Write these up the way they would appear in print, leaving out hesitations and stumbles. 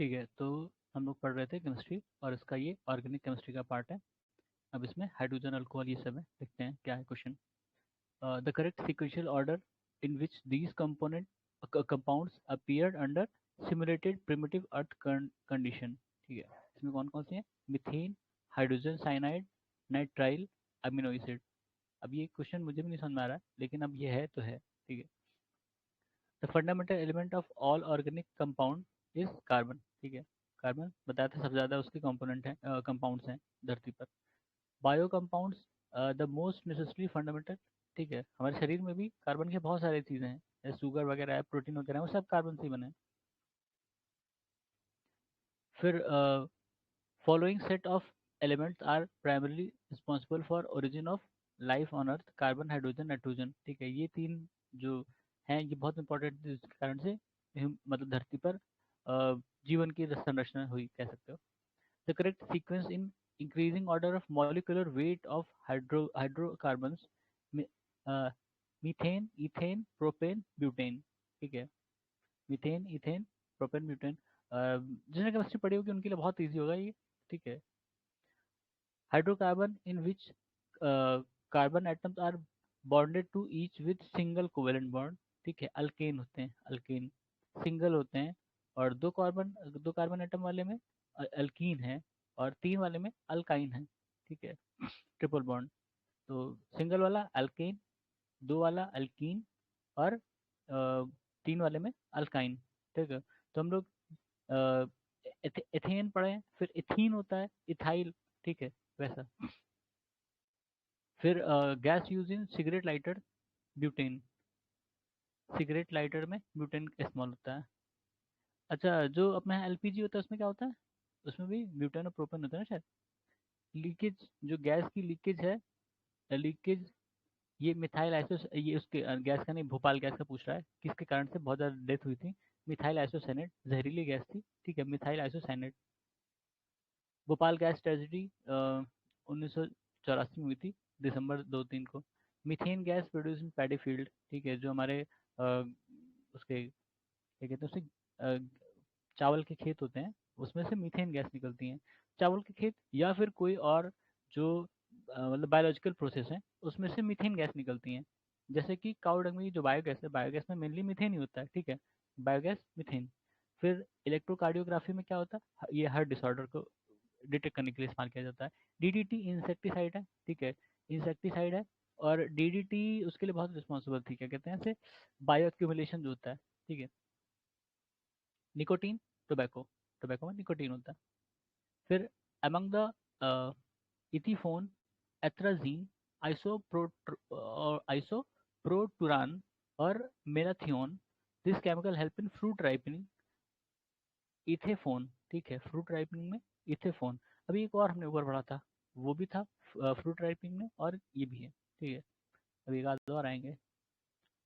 ठीक है, तो हम लोग पढ़ रहे थे केमिस्ट्री और इसका ये ऑर्गेनिक केमिस्ट्री का पार्ट है। अब इसमें हाइड्रोजन अल्कोहल ये सब है, देखते हैं क्या है question. The correct sequential order in which these component compounds appeared under simulated primitive earth condition. ठीक है, इसमें कौन कौन से हैं? Methane, hydrogen cyanide, nitrile, amino acid. अब ये क्वेश्चन मुझे भी नहीं समझ में आ रहा है, लेकिन अब ये है तो है। ठीक है, the fundamental element of all organic compound is carbon. ठीक है, कार्बन बताया था सबसे ज़्यादा उसके कंपोनेंट हैं, कंपाउंड्स हैं धरती पर। Bio compounds the most necessary fundamental. ठीक है, हमारे शरीर में भी कार्बन के बहुत सारी चीज़ें हैं, जैसे शुगर वगैरह है, प्रोटीन वगैरह है, वो सब कार्बन से ही बने हैं। फिर following set of elements are primarily responsible for origin of life on earth, carbon, hydrogen, nitrogen. ठीक है, ये तीन जो हैं ये बहुत इंपॉर्टेंट है, जिसके कारण से मतलब धरती पर जीवन की संरचना हुई कह सकते हो। The correct sequence in increasing order of molecular weight of hydrocarbons, methane, ethane, propane, butane. ठीक है, मीथेन, इथेन, प्रोपेन, ब्यूटेन। जिन्होंने केमिस्ट्री पढ़ी होगी उनके लिए बहुत ईजी होगा ये। ठीक है, hydrocarbon in which carbon atoms are bonded to each with single covalent bond. ठीक है, अल्केन होते हैं, अल्केन सिंगल होते हैं। और दो कार्बन एटम वाले में अल्कीन है, और तीन वाले में अल्काइन है। ठीक है, ट्रिपल बॉन्ड। तो सिंगल वाला अल्केन, दो वाला अल्कीन, और तीन वाले में अल्काइन। ठीक है, तो हम लोग एथेन पढ़े हैं, फिर इथीन होता है, इथाइल। ठीक है, वैसा। फिर gas use in cigarette lighter, butane. Cigarette lighter में ब्यूटेन इस्तेमाल होता है। अच्छा, जो अपना एलपीजी होता है उसमें क्या होता है? उसमें भी ब्यूटेन और प्रोपेन होता है ना शायद। लीकेज, जो गैस की लीकेज है, लीकेज, ये मिथाइल आइसो, ये उसके गैस का नहीं, भोपाल गैस का पूछ रहा है, किसके कारण से बहुत ज़्यादा डेथ हुई थी? मिथाइल आइसोसाइनेट, जहरीली गैस थी। ठीक है, methyl isocyanate. Bhopal gas tragedy 1984 में हुई थी, दिसंबर 2-3 को। Methane gas produce in paddy field. ठीक है, जो हमारे उसके क्या कहते हैं उसे, चावल के खेत होते हैं, उसमें से मीथेन गैस निकलती हैं। चावल के खेत या फिर कोई और जो मतलब बायोलॉजिकल प्रोसेस है, उसमें से मीथेन गैस निकलती हैं। जैसे कि काऊ डंग में जो बायोगैस है, बायोगैस में मेनली मीथेन ही होता है। ठीक है, बायोगैस, मीथेन। फिर इलेक्ट्रोकार्डियोग्राफी में क्या होता है? ये हार्ट डिसऑर्डर को डिटेक्ट करने के लिए इस्तेमाल किया जाता है। डीडीटी इंसेक्टिसाइड है। ठीक है, इंसेक्टिसाइड है। और डीडीटी उसके लिए बहुत रिस्पॉन्सिबल थी, क्या कहते हैं इसे, बायो एक्यूमुलेशन जो होता है। ठीक है, निकोटीन, टोबैको, टोबैको में निकोटीन होता है। फिर अमंग द इथीफोन, एथ्राजीन, आइसोप्रो आइसोप्रोटुरान और malathion, this chemical help in fruit ripening, ethephon. ठीक है, फ्रूट राइपनिंग में इथेफोन। अभी एक और हमने ऊपर पढ़ा था, वो भी था फ्रूट राइपनिंग में, और ये भी है। ठीक है, अभी एक आध और आएंगे।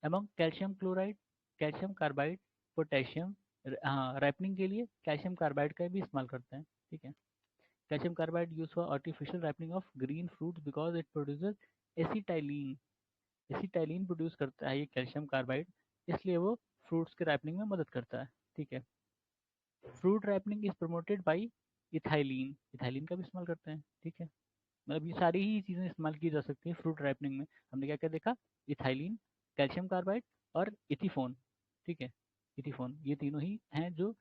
Among calcium chloride, calcium carbide, potassium. हाँ, राइपनिंग के लिए कैल्शियम कार्बाइड का भी इस्तेमाल करते हैं। ठीक है, calcium carbide use for artificial ripening of green fruits because it produces acetylene. Acetylene produce करता है ये कैल्शियम कार्बाइड, इसलिए वो फ्रूट्स के राइपनिंग में मदद करता है। ठीक है, fruit ripening is promoted by ethylene, ethylene का भी इस्तेमाल करते हैं। ठीक है, मतलब ये सारी ही चीज़ें इस्तेमाल की जा सकती है फ्रूट राइपनिंग में। हमने क्या क्या देखा? इथाइलिन, कैल्शियम कार्बाइड और इथीफोन। ठीक है, इथीफोन, ये तीनों ही हैं जो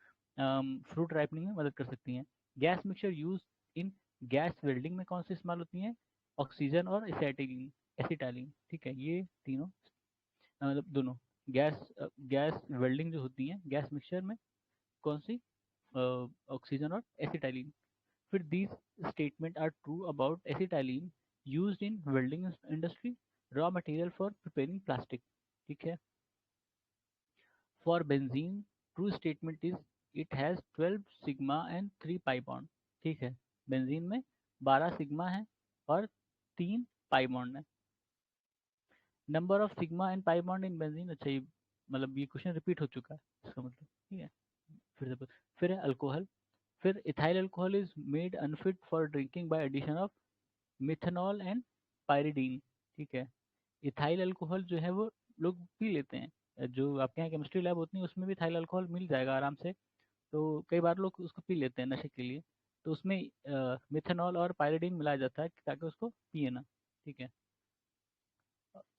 फ्रूट राइपनिंग में मदद कर सकती हैं। Gas mixture use in gas welding में कौन सी इस्तेमाल होती हैं? ऑक्सीजन और एसिटाइलिन, एसिटाइलिन। ठीक है, ये तीनों मतलब दोनों गैस गैस वेल्डिंग जो होती है गैस मिक्सचर में, कौन सी? ऑक्सीजन और एसिटाइलिन। फिर these statement are true about acetylene used in welding industry, raw material for preparing plastic. ठीक है, for benzene true statement is it has 12 sigma and 3 pi bond. ठीक है, बेंजीन में 12 sigma है और 3 पाई बॉन्ड है। Number of sigma and pi bond in benzene, अच्छा ये मतलब ये क्वेश्चन रिपीट हो चुका है इसका मतलब। ठीक है, फिर है अल्कोहल। फिर ethyl alcohol is made unfit for drinking by addition of methanol and pyridine. ठीक है, इथाइल अल्कोहल जो है वो लोग पी लेते हैं, जो आपके यहाँ केमिस्ट्री लैब होती है उसमें भी इथाइल अल्कोहल मिल जाएगा आराम से। तो कई बार लोग उसको पी लेते हैं नशे के लिए, तो उसमें मिथेनॉल और पायरिडीन मिलाया जाता है ताकि उसको पिए ना, ठीक है।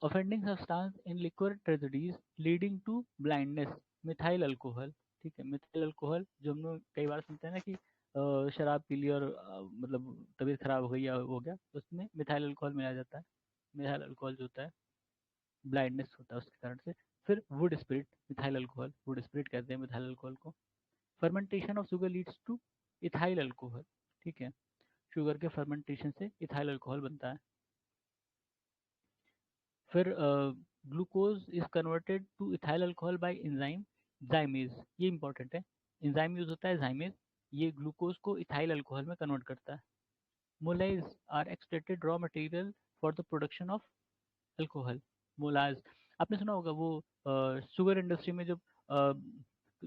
Offending substance in liquid tragedies leading to blindness, methyl alcohol, ठीक है। मिथाइल अल्कोहल जो हम लोग कई बार सुनते हैं ना कि शराब पी ली और मतलब तबीयत खराब हो गई या हो गया, तो उसमें मिथाइल अल्कोहल मिलाया जाता है। मिथाइल अल्कोहल जो होता है ब्लाइंडनेस होता है उसके कारण से। फिर would spirit, methyl alcohol, would spirit कहते हैं मिथाइल अल्कोहल को। Fermentation of sugar leads two ethyl alcohol, ठीक है। शुगर के फर्मेंटेशन से इथाइल अल्कोहल बनता है। फिर glucose is converted two ethyl alcohol bye enzyme जाइमेज, ये इंपॉर्टेंट है। एंजाइम यूज होता है जाइमेज, ये ग्लूकोज को इथाइल अल्कोहल में कन्वर्ट करता है। Molasses are extracted raw material for the production of alcohol. Molasses, आपने सुना होगा वो शुगर इंडस्ट्री में जब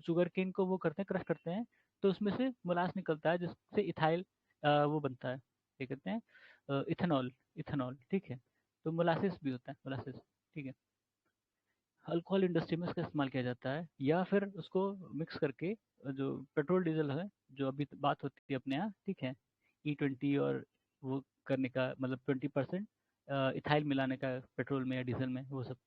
शुगर केन को वो करते हैं, क्रश करते हैं, तो उसमें से मोलाज निकलता है जिससे इथाइल वो बनता है, क्या कहते हैं, इथेनॉल, इथेनॉल, ठीक है। तो मोलासिस भी होता है, मोलासिस, ठीक है। अल्कोहल इंडस्ट्री में इसका इस्तेमाल किया जाता है, या फिर उसको मिक्स करके जो पेट्रोल डीजल है, जो अभी बात होती है अपने यहाँ, ठीक है, E20 और वो करने का मतलब 20% इथाइल मिलाने का पेट्रोल में या डीजल में, वो सब।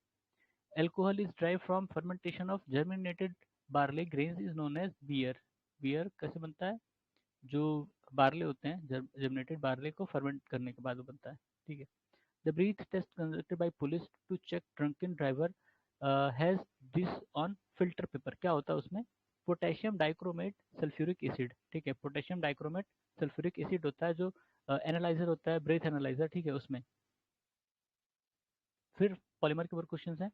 Alcohol is drive from fermentation of germinated barley grains is known as beer. Beer कैसे बनता है, जो बार्ले होते हैं, जर्मिनेटेड बार्ले को फर्मेंट करने के बाद वो बनता है, ठीक है। The breath test conducted by police to check drunken driver has this on filter paper, क्या होता है उसमें, पोटेशियम डाइक्रोमेट सल्फ्यूरिक एसिड, ठीक है। पोटेशियम डाइक्रोमेट सल्फ्यूरिक एसिड होता है जो एनालाइजर होता है, ब्रेथ एनालाइजर, ठीक है, उसमें। फिर पॉलीमर के ऊपर क्वेश्चन है।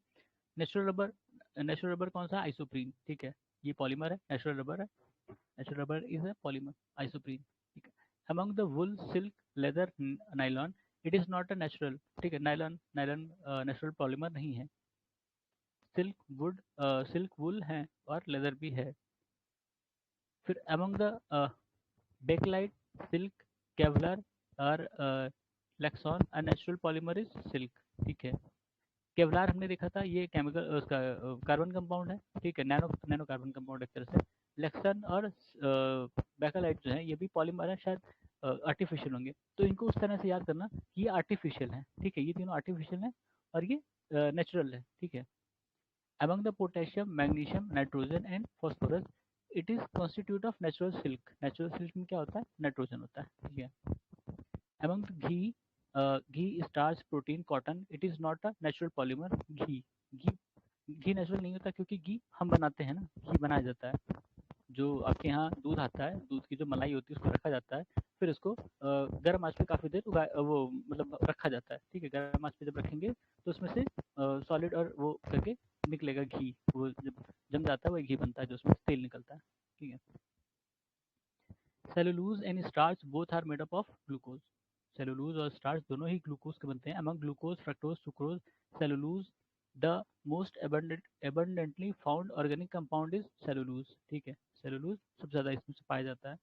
नेचुरल रबर, नेचुरल रबर कौन सा, आइसोप्रीन, ठीक है। ये पॉलीमर है, नेचुरल रबर है, natural rubber is a polymer, isoprene, ठीक है। Among the wool, silk, leather, nylon, it is not a natural, ठीक है। नाइलॉन, नाइलॉन नेचुरल पॉलीमर नहीं है। सिल्क वुड, सिल्क वुल है और लेदर भी है। फिर among the bakelite, silk, Kevlar और Lexan, a natural polymer is silk, ठीक है। केवलार हमने देखा था, ये केमिकल उसका कार्बन कंपाउंड है, ठीक है, नैनो नैनो कार्बन कंपाउंड एक तरह से। लेक्सन और बैकलाइट जो है ये भी पॉलीमर है, शायद आर्टिफिशियल होंगे, तो इनको उस तरह से याद करना कि ये आर्टिफिशियल है, ठीक है, ये तीनों आर्टिफिशियल है और ये नेचुरल है, ठीक है। Among the potassium, magnesium, nitrogen and phosphorus, it is constitute of natural silk. Natural silk में क्या होता है, नाइट्रोजन होता है, ठीक है। Among the ghee, ghee, starch, protein, cotton, it is not a natural polymer. Ghee, ghee, ghee natural नहीं होता क्योंकि घी हम बनाते हैं ना, घी बनाया जाता है। जो आपके यहाँ दूध आता है, दूध की जो मलाई होती है उसको रखा जाता है, फिर उसको गर्म आंच पे काफ़ी देर वो मतलब रखा जाता है, ठीक है। गर्म आंच पे जब रखेंगे तो उसमें से सॉलिड और वो करके निकलेगा घी, वो जब जम जाता है वही घी बनता है जो उसमें से तेल निकलता है, ठीक है। Cellulose and starch both are made up of glucose. Cellulose और स्टार्च दोनों ही ग्लूकोज के बनते हैं। Among glucose, fructose, sucrose, cellulose, the most abundantly found organic compound is cellulose, ठीक है। सेलुलोज सबसे ज़्यादा इसमें से पाया जाता है।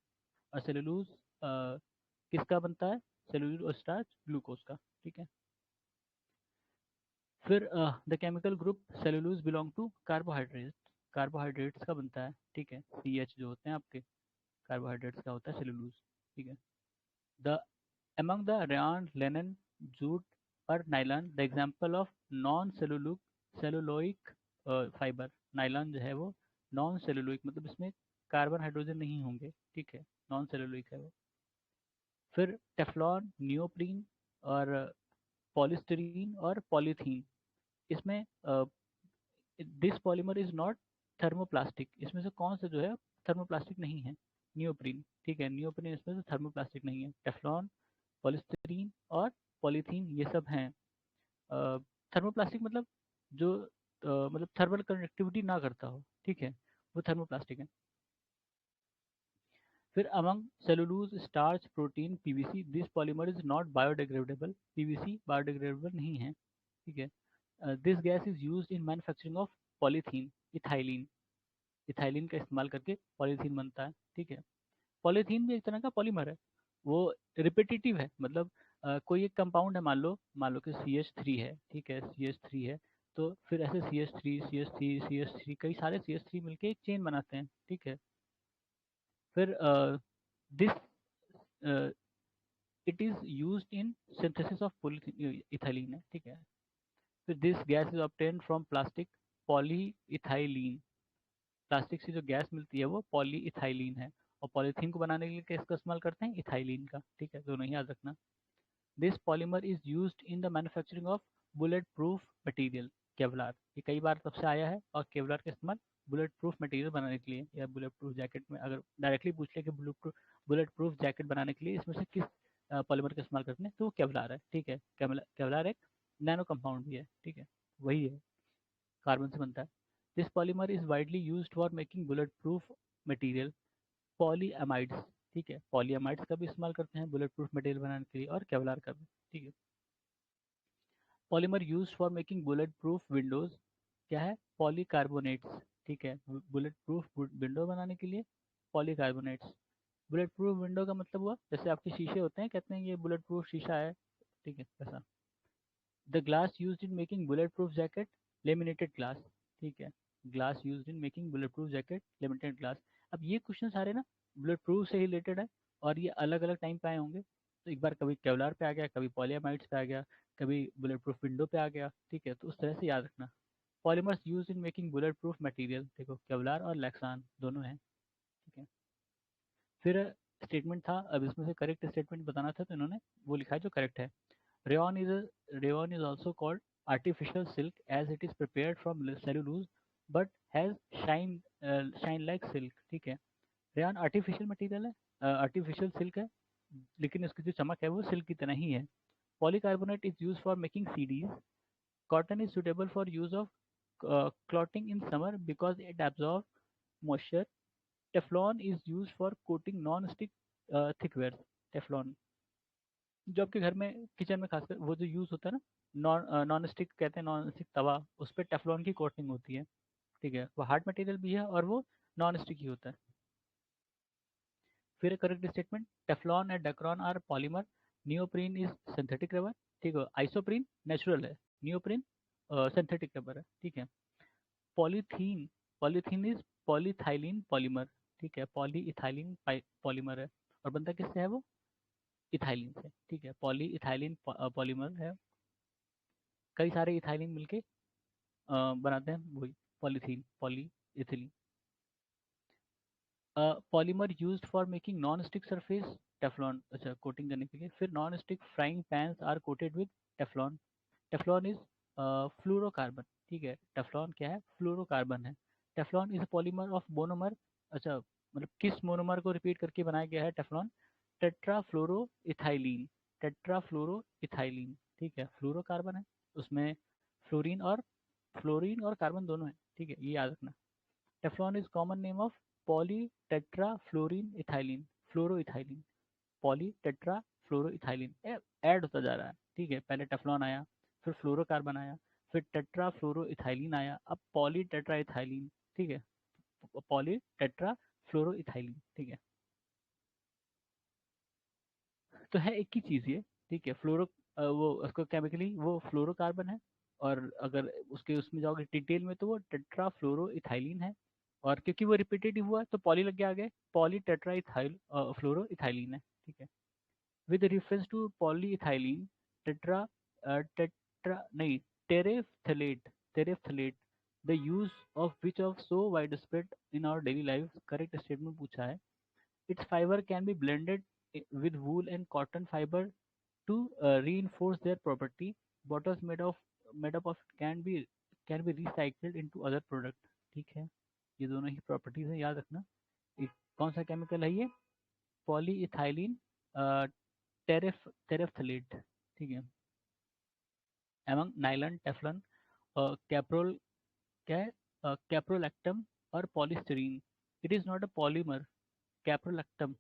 और सेलुलोज किसका बनता है, सेलुलोज और स्टार्च ग्लूकोज का, ठीक है। फिर the chemical group cellulose belong to carbohydrate, carbohydrates का बनता है, ठीक है। CH जो होते हैं आपके कार्बोहाइड्रेट्स का होता है सेलुलोज, ठीक है। The among the rayon, linen, jute और nylon, the example of non celluloic fiber, nylon जो है वो नॉन सेलुलोइक, मतलब इसमें कार्बन हाइड्रोजन नहीं होंगे, ठीक है, नॉन सेलुलोइक है वो। फिर टेफ्लॉन, नियोप्रीन और पॉलिस्टीरीन और पॉलीथीन, इसमें this polymer is not thermoplastic, इसमें से कौन सा जो है थर्मोप्लास्टिक नहीं है, नियोप्रीन, ठीक है। नियोप्रीन इसमें से थर्मोप्लास्टिक नहीं है। टेफ्लॉन, पॉलिस्टीरीन और पॉलीथीन ये सब हैं थर्मोप्लास्टिक, मतलब जो मतलब थर्मल कंडक्टिविटी ना करता हो, ठीक है, वो थर्मोप्लास्टिक है। फिर among cellulose, starch, protein, PVC, this polymer is not biodegradable, PVC biodegradable नहीं है, ठीक है। This gas is used in manufacturing of polythene, ethylene, ethylene का इस्तेमाल करके पॉलीथीन बनता है, ठीक है। पॉलीथीन भी एक तरह का पॉलीमर है, वो रिपीटेटिव है, मतलब कोई एक कंपाउंड है, मान लो कि CH3 है, ठीक है, CH3 है, तो फिर ऐसे CH3 CH3 CH3 कई सारे CH3 मिलके एक चेन बनाते हैं, ठीक है। फिर this it is used in synthesis of ethylene है, ठीक है। फिर this gas is obtain from plastic polyethylene. Plastic से जो गैस मिलती है वो पॉलीइथाइलिन है। और पॉलीथीन को बनाने के लिए किसका इस्तेमाल करते हैं? इथाइलिन का, ठीक है, दोनों ही याद रखना। This polymer is used in the manufacturing of bullet proof material Kevlar. ये कई बार तब से आया है, और केवलार का इस्तेमाल बुलेट प्रूफ मटीरियल बनाने के लिए या बुलेट प्रूफ जैकेट में, अगर डायरेक्टली पूछ ले कि बुलेट प्रूफ जैकेट बनाने के लिए इसमें से किस पॉलीमर का इस्तेमाल करते हैं, तो वो केवलार है, ठीक है। केवलार एक नैनो कंपाउंड भी है, ठीक है, वही है, कार्बन से बनता है। This polymer is widely used for making bullet proof material polyamides, ठीक है। पॉलीअमाइड्स का भी इस्तेमाल करते हैं बुलेट प्रूफ मटेरियल बनाने के लिए, और केवलार का भी, ठीक है। Polymer used for making bullet proof Windows क्या है? पॉलीकार्बोनेट्स, ठीक है। बुलेट प्रूफ विंडो बनाने के लिए पॉलीकार्बोनेट्स। बुलेट प्रूफ विंडो का मतलब हुआ जैसे आपके शीशे होते हैं, कहते हैं ये बुलेट प्रूफ शीशा है, ठीक है, ऐसा। The glass used in making bullet proof jacket laminated glass, ठीक है। Glass used in making bullet proof jacket laminated glass. अब ये क्वेश्चन सारे ना बुलेट प्रूफ से ही रिलेटेड है, और ये अलग अलग टाइम पे आए होंगे। तो एक बार कभी केवलार पे आ गया, कभी पॉलीएमाइड्स पे आ गया, कभी बुलेट प्रूफ विंडो पे आ गया, ठीक है। तो उस तरह से याद रखना। Polymers use in making bullet proof material, देखो केवलार और लेक्सान दोनों हैं, ठीक है। फिर स्टेटमेंट था, अब इसमें से करेक्ट स्टेटमेंट बताना था, तो इन्होंने वो लिखा है जो करेक्ट है। Rayon is also called artificial silk as it is prepared from cellulose but has shine like silk, ठीक है। रेयन आर्टिफिशियल मटेरियल है, आर्टिफिशियल सिल्क है, लेकिन इसकी जो चमक है वो सिल्क की तरह ही है। Polycarbonate is use for making CDs. Cotton is suitable for use of clothing in summer because it absorb moisture. Teflon is use for coating non stick थिकवेयर। टेफ्लॉन जो आपके घर में किचन में खासकर वो जो यूज़ होता है ना, नॉन स्टिक कहते हैं, नॉन स्टिक तवा, उस पर टेफ्लॉन की कोटिंग होती है, ठीक है। वो हार्ड मटेरियल भी है और वो नॉन स्टिक ही होता है। फिर correct statement, Teflon and Dacron are polymer, neoprene is synthetic rubber, ठीक है। आइसोप्रीन नेचुरल है, नियोप्रीन सिंथेटिक रबर है, ठीक है। Polythene, polythene is polyethylene polymer, ठीक है। पॉलीइथाइलिन पॉलीमर है, और बनता किससे है वो? इथाइलिन से, ठीक है। पॉलीइथाइलिन पॉलीमर है, कई सारे इथाइलिन मिलके बनाते हैं वही polythene polyethylene. Polymer used for making non stick surface, Teflon, अच्छा कोटिंग करने के लिए। फिर non stick frying pans are coated with Teflon. Teflon is fluorocarbon, ठीक है। टेफ्लॉन क्या है? फ्लोरोकार्बन है। Teflon is polymer of monomer, अच्छा मतलब किस मोनोमर को रिपीट करके बनाया गया है टेफ्लॉन? टेट्राफ्लोरोइथाइलिन, टेट्राफ्लोरोइथाइलिन, ठीक है। फ्लोरोकार्बन है, उसमें फ्लोरीन और कार्बन दोनों है, ठीक है, ये याद रखना। Teflon is common name of poly tetra fluorine ethylene, fluoroethylene, poly tetra fluoroethylene. Add होता जा रहा है, ठीक है। पहले टेफ्लॉन आया, फिर फ्लोरोकार्बन आया, फिर टेट्रा फ्लोरोइथाइलिन आया, अब पॉली टेट्रा इथाइलिन, ठीक है। पॉली टेट्रा फ्लोरोइथाइलिन, ठीक है। तो है एक ही चीज़ ये, ठीक है। वो उसको केमिकली वो फ्लोरोकार्बन है, और अगर उसके उसमें जाओगे डिटेल में तो वो टेट्रा फ्लोरोइथाइलिन है, और क्योंकि वो रिपीटेटिव हुआ तो पॉली लग गया आगे, पॉली टेट्रा इथाइल फ्लोरोइथाइलिन है, ठीक है। With reference to polyethylene tetra tetra नहीं terephthalate, terephthalate the use of which of so wide spread in our daily life, correct statement पूछा है। Its fiber can be blended with wool and cotton fiber to reinforce their property. Bottles made up of it can be recycled into other product, ठीक है। ये दोनों ही properties है, याद रखना। एक कौन सा केमिकल है ये? पॉलीइथाइलिन टेरेफ्थलेट, ठीक है। एमंग नाइलन, टेफ्लन, कैप्रोल क्या है? कैप्रोलैक्टम और polystyrene. It is not a polymer. Caprolactam,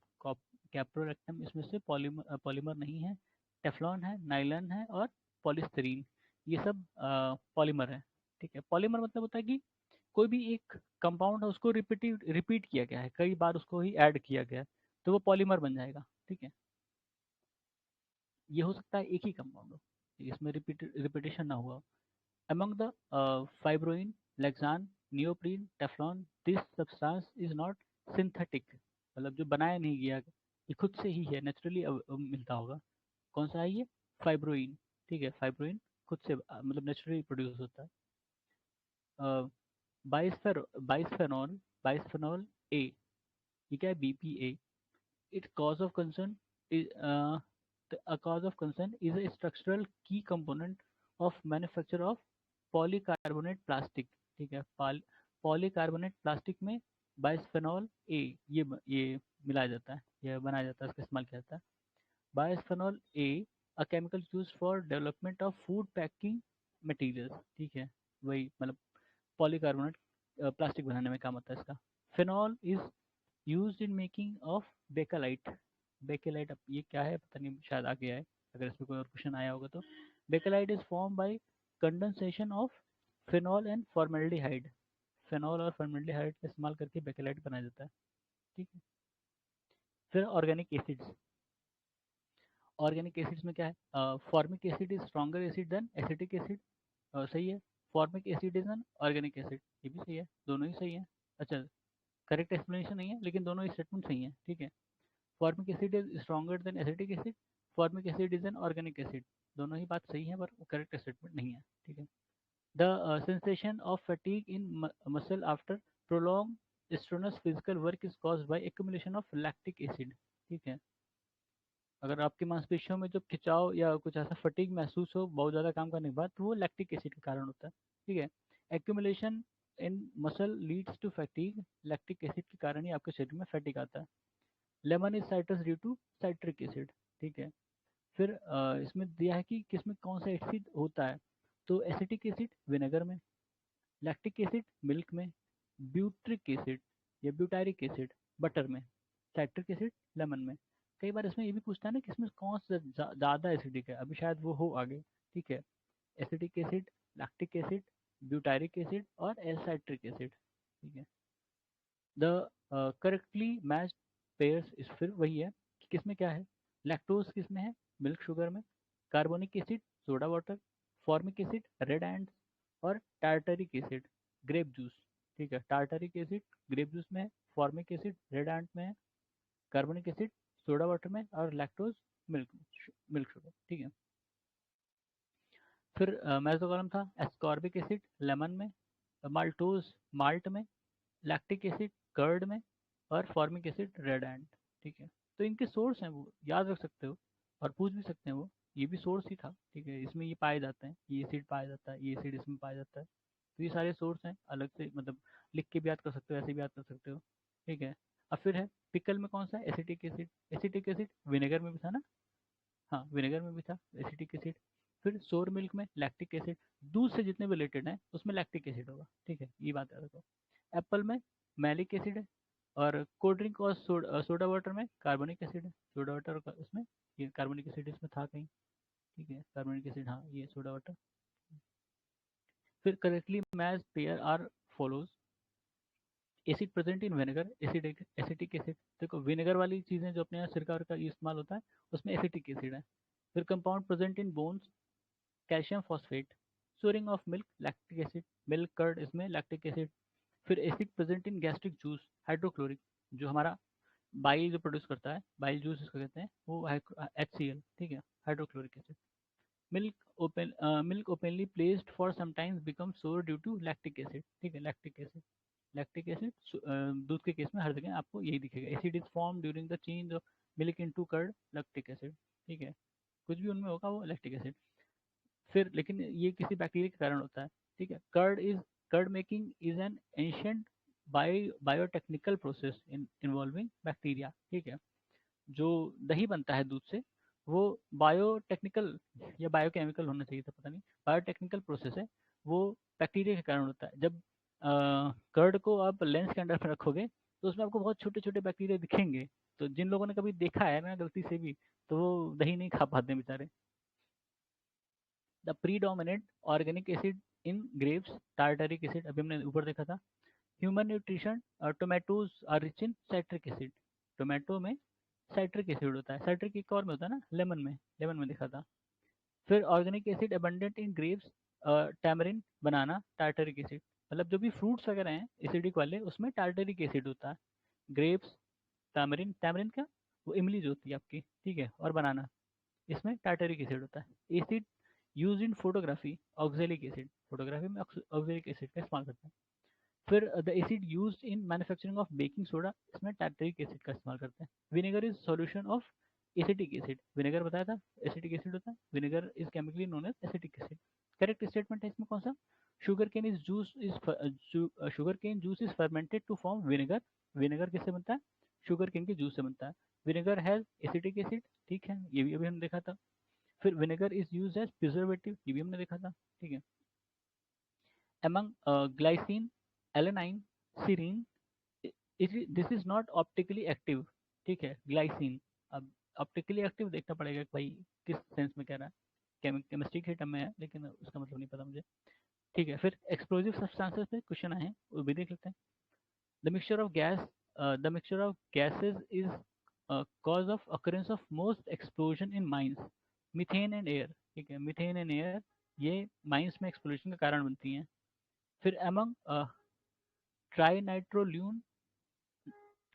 caprolactam इसमें से पॉलीमर नहीं है। टेफ्लॉन है, नाइलन है, और पॉलीस्टीरीन, ये सब पॉलीमर है, ठीक है। पॉलीमर मतलब होता है कि कोई भी एक कंपाउंड है उसको रिपीट किया गया है, कई बार उसको ही ऐड किया गया है, तो वो पॉलीमर बन जाएगा, ठीक है। ये हो सकता है एक ही कंपाउंड हो, इसमें रिपीटेशन ना हुआ। Among the fibroin, Lexan, neoprene, Teflon, this substance is not synthetic, मतलब मतलब जो बनाया नहीं गया, ये खुद से ही है, नेचुरली मिलता होगा। कौन सा है ये? फाइब्रोइन। ठीक है, फाइब्रोइन खुद से मतलब नेचुरली प्रोड्यूस होता है। बाइसफेनॉल, बाइसफेनॉल ए, ये क्या है? BPA। Its cause of concern is a cause of concern is a structural key component of manufacture of polycarbonate plastic। ठीक है, पॉलीकार्बोनेट प्लास्टिक में बाइसफेनॉल ए ये मिलाया जाता है, ये बनाया जाता है, इसका इस्तेमाल किया जाता है। Bisphenol A a chemical use for development of food packing materials. ठीक है, वही मतलब पॉलीकार्बोनेट प्लास्टिक बनाने में काम आता है इसका। Phenol is used in making of bakelite. Bakelite, अब ये क्या है पता नहीं, शायद आगे आए, अगर इसमें कोई और क्वेश्चन आया होगा तो। Bakelite is form by condensation of phenol and formaldehyde. Phenol और फॉर्मेल्डिहाइड का इस्तेमाल करके बेकेलाइट बनाया जाता है। ठीक है, फिर ऑर्गेनिक एसिड्स। ऑर्गेनिक एसिड्स में क्या है? Formic acid is stronger acid than acetic acid. सही है। Formic acid is an organic acid, ये भी सही है, दोनों ही सही है। अच्छा, करेक्ट एक्सप्लेनेशन नहीं है, लेकिन दोनों ही स्टेटमेंट सही है। ठीक है, formic acid is stronger than acetic acid, formic acid is an organic acid, दोनों ही बात सही है, पर वो करेक्ट स्टेटमेंट नहीं है। ठीक है। The sensation of fatigue in muscle after prolong strenuous physical work is caused by accumulation of lactic acid. ठीक है, अगर आपकी मांसपेशियों में जब खिंचाव या कुछ ऐसा फटीग महसूस हो बहुत ज़्यादा काम करने के बाद, तो वो लैक्टिक एसिड के कारण होता है। ठीक है, accumulation in muscle leads to fatigue, lactic acid के कारण ही आपके शरीर में फैटिक आता है। Lemon is citrus due to citric acid. ठीक है, फिर इसमें दिया है कि किसमें कौन सा एसिड होता है, तो एसिटिक एसिड विनेगर में, लैक्टिक एसिड मिल्क में, ब्यूट्रिक एसिड या ब्यूटारिक एसिड बटर में, साइट्रिक एसिड लेमन में। कई बार इसमें ये भी पूछता है ना कि इसमें कौन सा ज़्यादा एसिडिक है, अभी शायद वो हो आगे। ठीक है, acetic acid, lactic acid, butyric acid और एसाइट्रिक एसिड। ठीक है, द करेक्टली मैच्ड पेयर्स इस फिर वही है कि किसमें क्या है। लैक्टोज किसमें है? मिल्क शुगर में। Carbonic acid soda water. Formic acid red and. और टार्टरिक एसिड ग्रेप जूस। ठीक है, टार्टरिक एसिड ग्रेप जूस में है, फॉर्मिक एसिड रेड एंट में है, कार्बोनिक एसिड सोडा वाटर में, और लैक्टोज मिल्क मिल्क शुगर। ठीक है, फिर मेसोकालम था एस्कॉर्बिक एसिड लेमन में, माल्टोज माल्ट में, लैक्टिक एसिड कर्ड में, और फॉर्मिक एसिड रेड एंड। ठीक है, तो इनके सोर्स हैं, वो याद रख सकते हो और पूछ भी सकते हैं, वो ये भी सोर्स ही था। ठीक है, इसमें ये पाए जाते हैं, ये एसिड पाया जाता है, ये एसिड इसमें पाया जाता है, तो ये सारे सोर्स हैं, अलग से मतलब लिख के भी याद कर सकते हो, ऐसे भी याद कर सकते हो। ठीक है, अब फिर है पिकल में कौन सा है? Acetic acid. Acetic acid vinegar में भी था ना? हाँ, विनेगर में भी था एसिटिक एसिड। फिर सोर मिल्क में लैक्टिक एसिड, दूध से जितने भी रिलेटेड हैं उसमें लैक्टिक एसिड होगा। ठीक है, ये बात याद रखो। एप्पल में मैलिक एसिड है, और कोल्ड ड्रिंक और सोडा वाटर में कार्बोनिक एसिड है। सोडा वाटर का उसमें ये कार्बोनिक एसिड इसमें था कहीं। ठीक है, कार्बोनिक एसिड, हाँ ये सोडा वाटर। फिर correctly match pair are follows. Acid present in vinegar, acetic acid. देखो विनेगर वाली चीज़ें जो अपने यहाँ सिरका का इस्तेमाल होता है उसमें एसिटिक एसिड है। फिर compound present in bones, calcium phosphate. Souring of milk lactic acid, milk curd इसमें लैक्टिक एसिड। फिर acid present in gastric juice hydrochloric, जो हमारा बाइल जो प्रोड्यूस करता है, बाइल जूस इसको कहते हैं, वो HCl। ठीक है, hydrochloric acid. Milk openly placed for sometimes become सोर ड्यू टू लैक्टिक एसिड। ठीक है, लैक्टिक एसिड, लैक्टिक एसिड दूध के केस में हर जगह आपको यही दिखेगा। Acid is form during the change of milk into curd, lactic acid. ठीक है, कुछ भी उनमें होगा वो लैक्टिक एसिड। फिर लेकिन ये किसी बैक्टीरिया के कारण होता है। ठीक है, curd making is an ancient biotechnical process involving bacteria. ठीक है, जो दही बनता है दूध से, वो बायोटेक्निकल या बायोकेमिकल होना चाहिए था, पता नहीं, बायोटेक्निकल प्रोसेस है, वो बैक्टीरिया के कारण होता है। जब कर्ड को आप लेंस के अंदर में रखोगे तो उसमें आपको बहुत छोटे छोटे बैक्टीरिया दिखेंगे, तो जिन लोगों ने कभी देखा है ना गलती से भी, तो वो दही नहीं खा पाते बेचारे। The predominant organic acid in grapes tartaric acid, अभी हमने ऊपर देखा था। Human nutrition, tomatoes are rich in citric acid, tomato में साइट्रिक एसिड होता है। साइट्रिक एक और में होता है ना, लेमन में देखा था। फिर organic acid abundant in grapes, tamarind banana tartaric acid, मतलब जो भी फ्रूट्स वगैरह हैं एसिडिक वाले उसमें टार्टरिक एसिड होता है। ग्रेप्स टैमरिन, टैमरिन क्या, वो इमली जो होती है आपकी, ठीक है, और बनाना, इसमें टार्टरिक एसिड होता है। Acid use in photography, oxalic acid, photography में ऑक्जेलिक एसिड का इस्तेमाल करते हैं। फिर the acid use in manufacturing of baking soda, इसमें टार्टरिक एसिड का इस्तेमाल करते हैं। Vinegar is solution of acetic acid, vinegar बताया था एसिटिक एसिड होता है, vinegar is chemically known as acetic acid. Correct statement है इसमें कौन सा, sugar cane is juice is sugar cane juice is fermented to form vinegar, vinegar किससे बनता है, शुगर केन के जूस से बनता है। विनेगर हैज एसिटिक एसिड, ठीक है, ये भी अभी हमने देखा था। फिर vinegar is use as preservative, ये भी हमने देखा था, ठीक है। among glycine, alanine, serine, this is not optically active, ठीक है, ग्लाइसिन। अब ऑप्टिकली एक्टिव देखना पड़ेगा कि भाई किस सेंस में कह रहा है, केमिस्ट्री के टर्म में है लेकिन उसका मतलब नहीं पता मुझे, ठीक है। फिर एक्सप्लोजिव सब्सटेंसेस पे क्वेश्चन आए हैं, वो भी देख लेते हैं। The mixture of gas, the mixture of gases is cause of occurrence of most explosion in mines, methane and air, ठीक है, मीथेन एंड एयर ये माइंस में एक्सप्लोजन का कारण बनती हैं। फिर एमंग ट्राइनाइट्रोल्यून,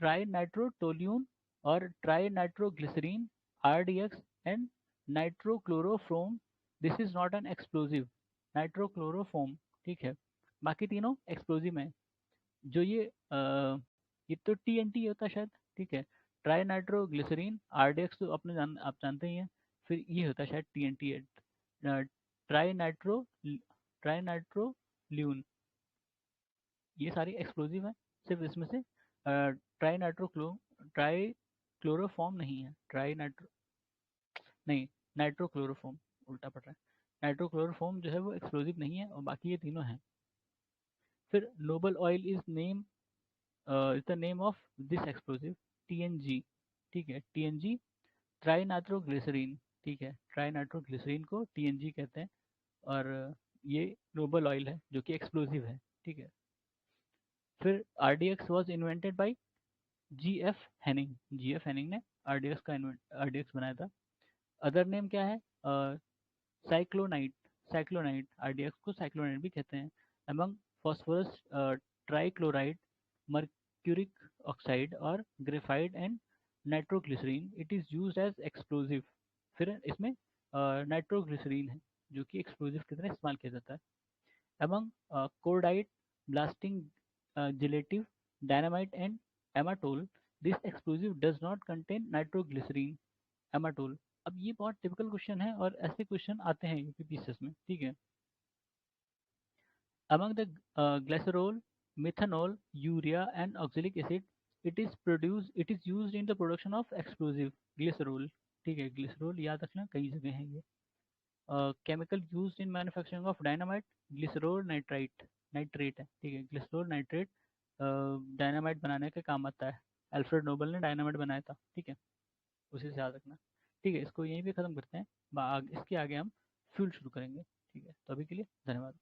ट्राइनाइट्रोटोल्यून और trinitroglycerine, RDX and nitrochloroform, this is not an explosive, nitrochloroform, ठीक है। बाकी तीनों एक्सप्लोजिव हैं। जो ये तो टीएनटी होता है शायद, ठीक है, ट्राई नाइट्रोग्लिसरीन, आरडीएक्स तो अपने आप जानते ही हैं। फिर ये होता है शायद टीएनटी, ट्राई नाइट्रो ट्राई नाइट्रोल्यून, ये सारी एक्सप्लोजिव है। सिर्फ इसमें से ट्राई नाइट्रोक्लो ट्राई क्लोरोफॉर्म नहीं है, ट्राई नाइट्रो नहीं, नाइट्रोक्लोरोफॉर्म उल्टा पड़ रहा है, नाइट्रोक्लोरोफॉर्म जो है वो एक्सप्लोजिव नहीं है और बाकी ये तीनों हैं। फिर Nobel oil is name is the name of this explosive, TNG, ठीक है, टीएनजी ट्राई नाइट्रोग्लिसरीन, ठीक है, ट्राई नाइट्रोग्लिसरीन को टीएनजी कहते हैं। और ये नोबल ऑयल है जो कि एक्सप्लोजिव है, ठीक है। फिर RDX was invented by GF Hanning, GF Hanning ने आरडीएक्स का आरडीएक्स बनाया था। अदर नेम क्या है, साइक्लोनाइट, साइक्लोनाइट, आरडीएक्स को साइक्लोनाइट भी कहते हैं। Among phosphorus trichloride, mercuric oxide और graphite and nitroglycerine, it is used as explosive. फिर इसमें नाइट्रोग्लिसरीन है जो कि एक्सप्लोजिव की तरह इस्तेमाल किया जाता है। among cordite, blasting gelative, dynamite and amatol, this explosive does not contain nitroglycerine, amatol। अब ये बहुत टिपिकल क्वेश्चन है और ऐसे क्वेश्चन आते हैं यूपीपीसीएस में, ठीक है। among the glycerol, methanol, urea and oxalic acid, it is used in the production of explosive, glycerol, ठीक है, ग्लिसरॉल याद रखना कई जगह है ये। Chemical use in manufacturing of dynamite, glycerol nitrite, nitrate है, ठीक है, ग्लिसरॉल नाइट्रेट डायनामाइट बनाने के काम आता है। अल्फ्रेड नोबल ने डायनामाइट बनाया था, ठीक है, उसी से याद रखना। ठीक है, इसको यहीं पे ख़त्म करते हैं, इसके आगे हम फ्यूल शुरू करेंगे, ठीक है। तो अभी के लिए धन्यवाद।